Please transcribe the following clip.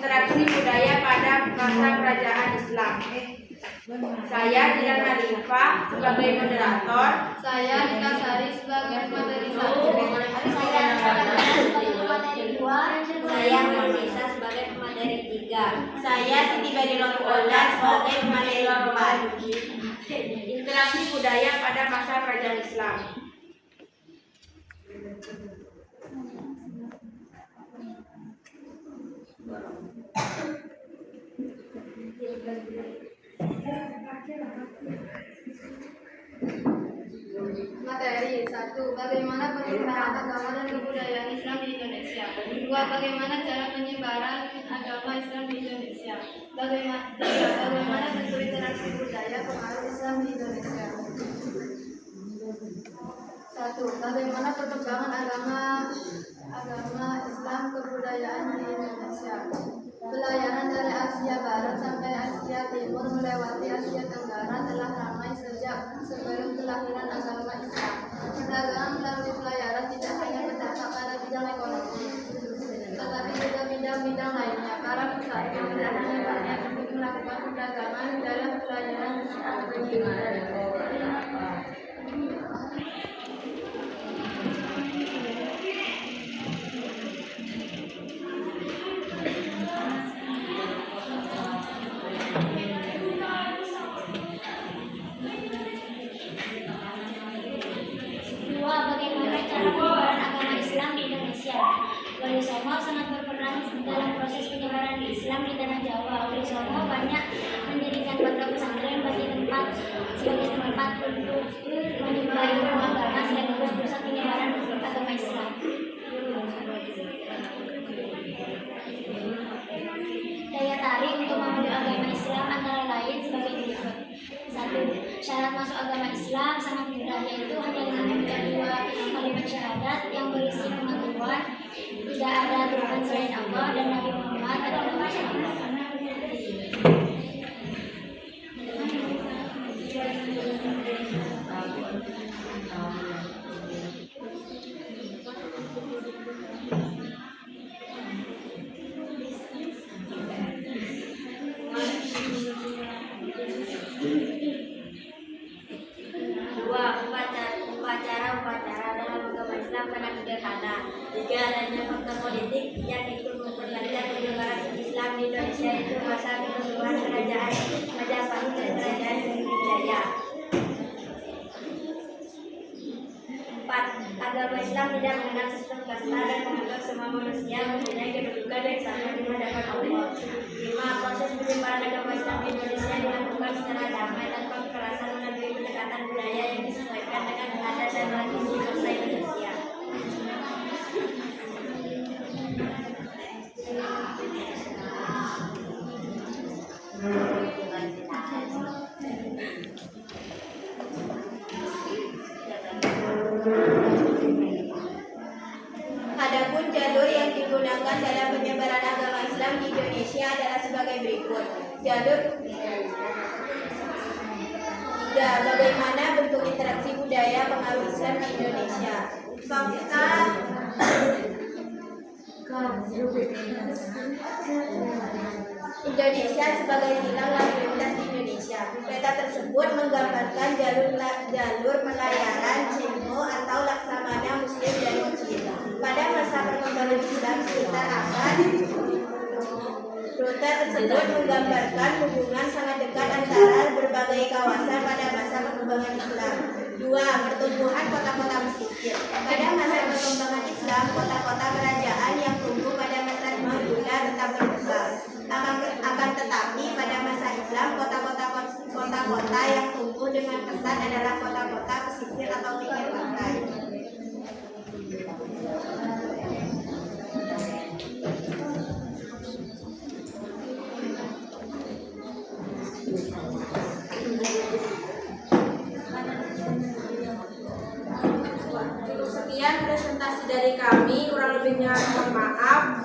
interaksi budaya pada masa kerajaan Islam. Saya Dilan Halifa sebagai moderator. Saya Nita Sari sebagai materi 1. Saya sebagai pemateri 2. Saya Nisa sebagai pemateri 3. Saya Siti Badilon Ola sebagai pemateri 4. Interaksi budaya pada masa kerajaan Islam. Materi 1. Bagaimana perkembangan agama dan kebudayaan Islam di Indonesia. 2. Bagaimana cara penyebaran agama Islam di Indonesia. Bagaimana bentuk interaksi budaya pengaruh Islam di Indonesia. 1. Bagaimana perkembangan agama Islam kebudayaan di Indonesia. Pelayaran dari Asia Barat sampai Asia Timur melewati Asia Tenggara telah ramai sejak sebelum kelahiran agama Islam. Perdagangan melalui pelayaran tidak hanya berdampak pada bidang ekonomi, tetapi juga bidang-bidang lainnya. Para musafir tidak hanya banyak untuk melakukan perdagangan dalam pelayaran Wali Songo sangat berperan dalam proses penyebaran Islam di tanah Jawa. Wali Songo banyak mendirikan pondok pesantren bagi tempat sebagai tempat untuk menyebar ilmu agama sekaligus pusat penyebaran agama Islam. Daya tarik untuk memeluk agama Islam antara lain sebagai berikut. 1. Syarat masuk agama Islam sangat mudah, yaitu hanya mengucapkan 2 kalimat syahadat yang berisi pengakuan tidak ada Tuhan selain Allah dan Nabi Muhammad adalah utusan Allah. Upacara dalam agama Islam sangat sederhana. 3. Adanya faktor politik yang ikut memperlancar penyebaran Islam di Indonesia, itu masa keseluruhan kerajaan Majapahit dan kerajaan Sriwijaya. 4. Agama Islam tidak mengenal sistem kasta dan menganggap semua manusia mempunyai kedudukan yang sama di hadapan Allah. 5. Proses penyebaran agama Islam di Indonesia dilakukan secara damai tanpa kekerasan melalui pendekatan budaya yang disesuaikan dengan adat dan tradisi bangsa Indonesia. Adapun jalur yang digunakan dalam penyebaran agama Islam di Indonesia adalah sebagai berikut. Jalur 3. Bagaimana bentuk interaksi budaya pengaruh Islam di Indonesia. Fakta Indonesia sebagai silang lalu lintas di Indonesia. Peta tersebut menggambarkan jalur pelayaran Cengho atau Laksamana Muslim dan Muslim. Pada masa perkembangan Islam sekitar abad, rute tersebut menggambarkan hubungan sangat dekat antara berbagai kawasan pada masa perkembangan Islam. 2. Pertumbuhan kota-kota pesisir. Pada masa perkembangan Islam, kota-kota kerajaan yang tumbuh pada masa Madura tetap berkembang. Akan tetapi pada masa Islam, kota-kota yang tumbuh dengan pesat adalah kota-kota pesisir atau pinggir pantai. Cukup sekian presentasi dari kami, kurang lebihnya mohon maaf.